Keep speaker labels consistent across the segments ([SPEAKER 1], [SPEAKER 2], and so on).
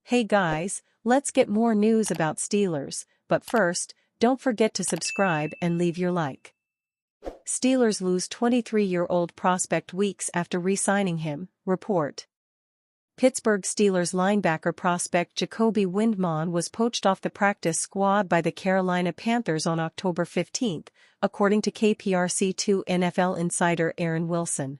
[SPEAKER 1] Hey guys, let's get more news about Steelers, but first, don't forget to subscribe and leave your like. Steelers lose 23-year-old prospect weeks after re-signing him, report. Pittsburgh Steelers linebacker prospect Jacoby Windmon was poached off the practice squad by the Carolina Panthers on October 15, according to KPRC2 NFL insider Aaron Wilson.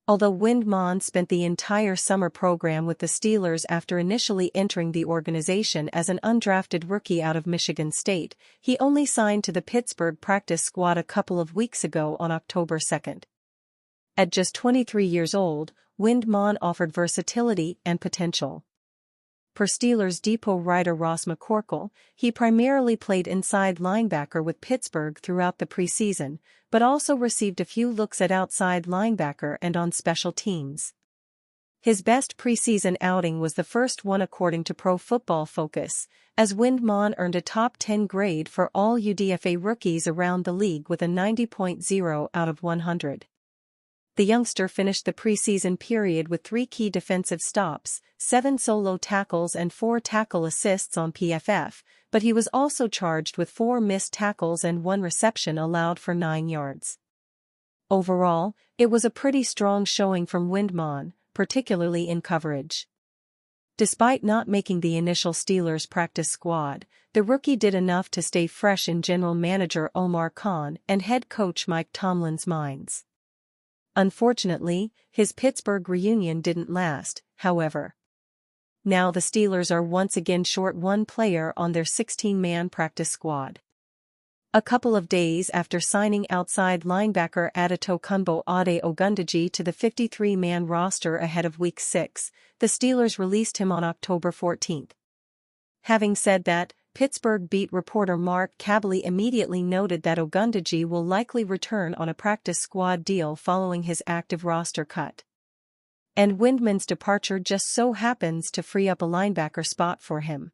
[SPEAKER 1] Although Windmon spent the entire summer program with the Steelers after initially entering the organization as an undrafted rookie out of Michigan State, he only signed to the Pittsburgh practice squad a couple of weeks ago on October 2. At just 23 years old, Windmon offered versatility and potential. Per Steelers Depot writer Ross McCorkle, he primarily played inside linebacker with Pittsburgh throughout the preseason, but also received a few looks at outside linebacker and on special teams. His best preseason outing was the first one according to Pro Football Focus, as Windmon earned a top 10 grade for all UDFA rookies around the league with a 90.0 out of 100. The youngster finished the preseason period with 3 key defensive stops, 7 solo tackles and 4 tackle assists on PFF, but he was also charged with 4 missed tackles and 1 reception allowed for 9 yards. Overall, it was a pretty strong showing from Windmon, particularly in coverage. Despite not making the initial Steelers practice squad, the rookie did enough to stay fresh in general manager Omar Khan and head coach Mike Tomlin's minds. Unfortunately, his Pittsburgh reunion didn't last, however. Now the Steelers are once again short one player on their 16-man practice squad. A couple of days after signing outside linebacker Adetokunbo Ade Ogundeji to the 53-man roster ahead of Week 6, the Steelers released him on October 14. Having said that, Pittsburgh beat reporter Mark Kabley immediately noted that Ogundeji will likely return on a practice squad deal following his active roster cut. And Windmon's departure just so happens to free up a linebacker spot for him.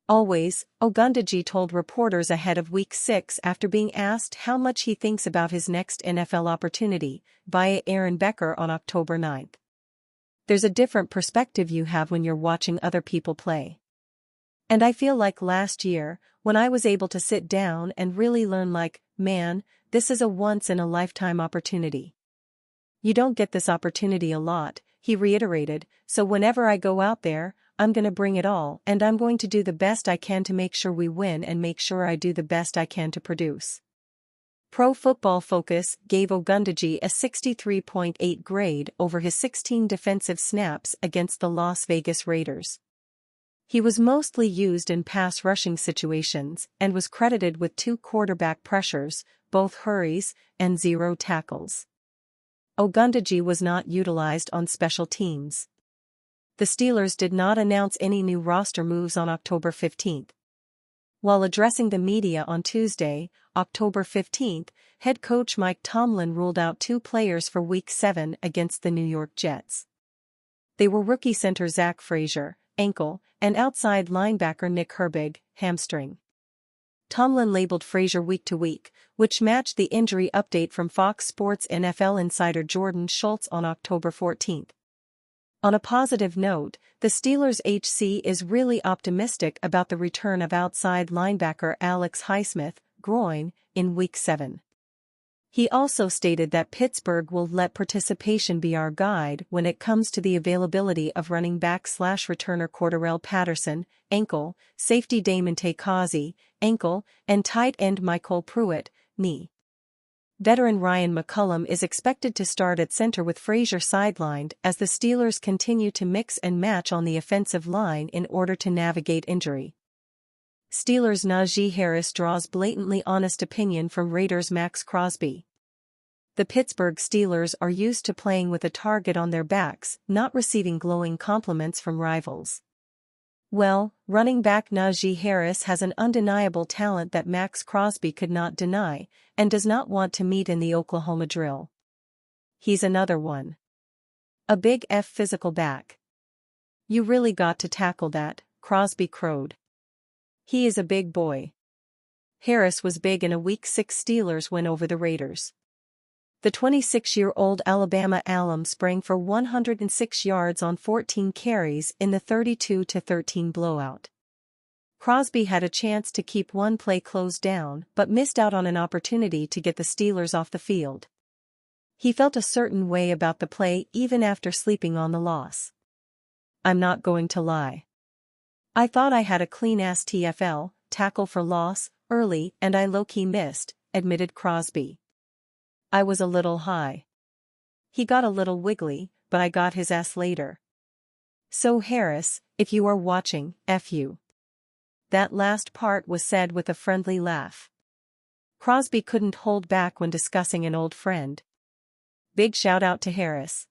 [SPEAKER 1] Always, Ogundeji told reporters ahead of Week 6 after being asked how much he thinks about his next NFL opportunity, via Aaron Becker on October 9. There's a different perspective you have when you're watching other people play. And I feel like last year, when I was able to sit down and really learn man, this is a once-in-a-lifetime opportunity. You don't get this opportunity a lot, he reiterated, so whenever I go out there, I'm gonna bring it all and I'm going to do the best I can to make sure we win and make sure I do the best I can to produce. Pro Football Focus gave Ogundeji a 63.8 grade over his 16 defensive snaps against the Las Vegas Raiders. He was mostly used in pass rushing situations and was credited with 2 quarterback pressures, both hurries, and 0 tackles. Ogundeji was not utilized on special teams. The Steelers did not announce any new roster moves on October 15. While addressing the media on Tuesday, October 15, head coach Mike Tomlin ruled out 2 players for Week 7 against the New York Jets. They were rookie center Zach Frazier, ankle, and outside linebacker Nick Herbig, hamstring. Tomlin labeled Frazier week to week, which matched the injury update from Fox Sports NFL insider Jordan Schultz on October 14. On a positive note, the Steelers' HC is really optimistic about the return of outside linebacker Alex Highsmith, groin, in Week 7. He also stated that Pittsburgh will let participation be our guide when it comes to the availability of running back/returner Cordarrelle Patterson, ankle, safety Damontae Kazee, ankle, and tight end Michael Pruitt, knee. Veteran Ryan McCullum is expected to start at center with Frazier sidelined as the Steelers continue to mix and match on the offensive line in order to navigate injury. Steelers' Najee Harris draws blatantly honest opinion from Raiders' Max Crosby. The Pittsburgh Steelers are used to playing with a target on their backs, not receiving glowing compliments from rivals. Well, running back Najee Harris has an undeniable talent that Max Crosby could not deny, and does not want to meet in the Oklahoma drill. He's another one. A big F physical back. You really got to tackle that, Crosby crowed. He is a big boy. Harris was big in a Week 6 Steelers win over the Raiders. The 26-year-old Alabama alum sprang for 106 yards on 14 carries in the 32-13 blowout. Crosby had a chance to keep one play closed down but missed out on an opportunity to get the Steelers off the field. He felt a certain way about the play even after sleeping on the loss. "I'm not going to lie. I thought I had a clean-ass TFL, tackle for loss, early and I low-key missed," admitted Crosby. "I was a little high. He got a little wiggly, but I got his ass later. So Harris, if you are watching, F you." That last part was said with a friendly laugh. Crosby couldn't hold back when discussing an old friend. "Big shout out to Harris.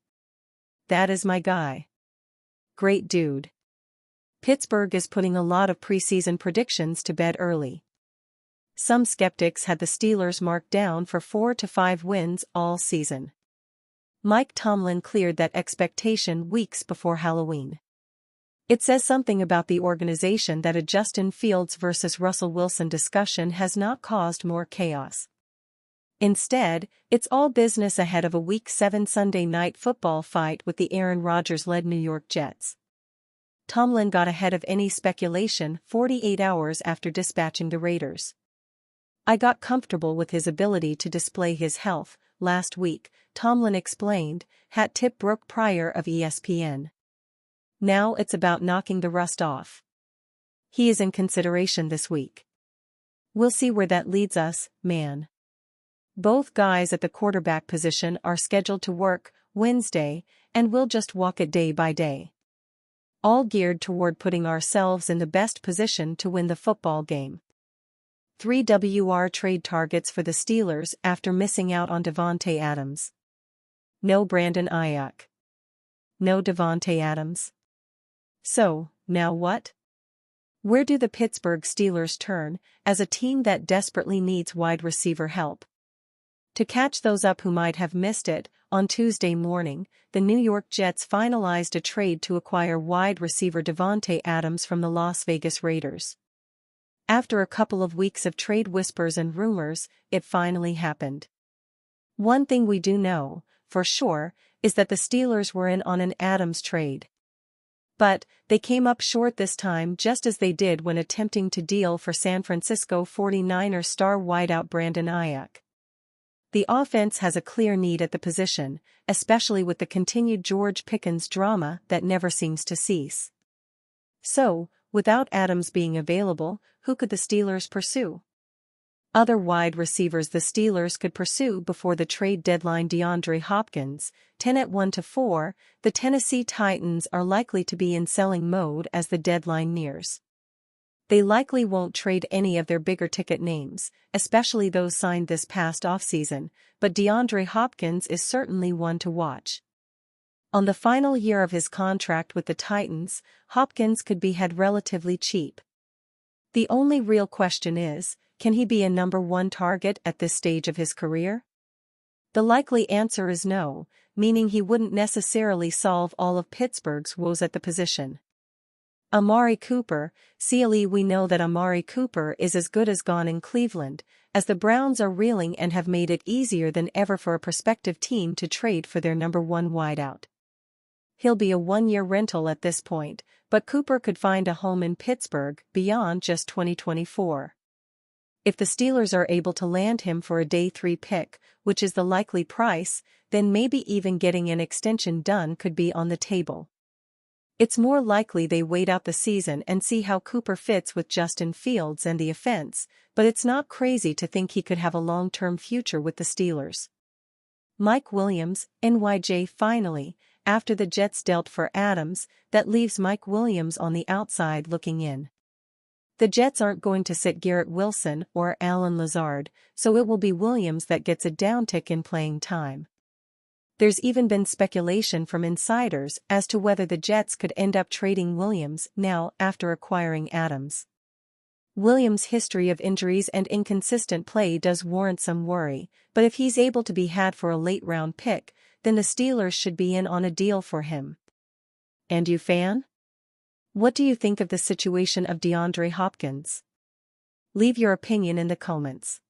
[SPEAKER 1] That is my guy. Great dude." Pittsburgh is putting a lot of preseason predictions to bed early. Some skeptics had the Steelers marked down for 4 to 5 wins all season. Mike Tomlin cleared that expectation weeks before Halloween. It says something about the organization that a Justin Fields versus Russell Wilson discussion has not caused more chaos. Instead, it's all business ahead of a Week 7 Sunday night football fight with the Aaron Rodgers-led New York Jets. Tomlin got ahead of any speculation 48 hours after dispatching the Raiders. "I got comfortable with his ability to display his health last week," Tomlin explained, hat tip Brooke Pryor of ESPN. "Now it's about knocking the rust off. He is in consideration this week. We'll see where that leads us, man." Both guys at the quarterback position are scheduled to work Wednesday, and we'll just walk it day by day. All geared toward putting ourselves in the best position to win the football game. 3 WR trade targets for the Steelers after missing out on Davante Adams. No Brandon Ayuk. No Davante Adams. So, now what? Where do the Pittsburgh Steelers turn, as a team that desperately needs wide receiver help? To catch those up who might have missed it, on Tuesday morning, the New York Jets finalized a trade to acquire wide receiver Davante Adams from the Las Vegas Raiders. After a couple of weeks of trade whispers and rumors, it finally happened. One thing we do know, for sure, is that the Steelers were in on an Adams trade. But they came up short this time, just as they did when attempting to deal for San Francisco 49ers star wideout Brandon Ayuk. The offense has a clear need at the position, especially with the continued George Pickens drama that never seems to cease. So, without Adams being available, who could the Steelers pursue? Other wide receivers the Steelers could pursue before the trade deadline: Deandre Hopkins, 10 at 1-4. The Tennessee Titans are likely to be in selling mode as the deadline nears. They likely won't trade any of their bigger ticket names, especially those signed this past offseason, but DeAndre Hopkins is certainly one to watch. On the final year of his contract with the Titans, Hopkins could be had relatively cheap. The only real question is, can he be a number 1 target at this stage of his career? The likely answer is no, meaning he wouldn't necessarily solve all of Pittsburgh's woes at the position. Amari Cooper, CLE. We know that Amari Cooper is as good as gone in Cleveland, as the Browns are reeling and have made it easier than ever for a prospective team to trade for their number 1 wideout. He'll be a 1-year rental at this point, but Cooper could find a home in Pittsburgh beyond just 2024. If the Steelers are able to land him for a day 3 pick, which is the likely price, then maybe even getting an extension done could be on the table. It's more likely they wait out the season and see how Cooper fits with Justin Fields and the offense, but it's not crazy to think he could have a long-term future with the Steelers. Mike Williams, NYJ. Finally, after the Jets dealt for Adams, that leaves Mike Williams on the outside looking in. The Jets aren't going to sit Garrett Wilson or Allen Lazard, so it will be Williams that gets a downtick in playing time. There's even been speculation from insiders as to whether the Jets could end up trading Williams now after acquiring Adams. Williams' history of injuries and inconsistent play does warrant some worry, but if he's able to be had for a late-round pick, then the Steelers should be in on a deal for him. And you, fan? What do you think of the situation of DeAndre Hopkins? Leave your opinion in the comments.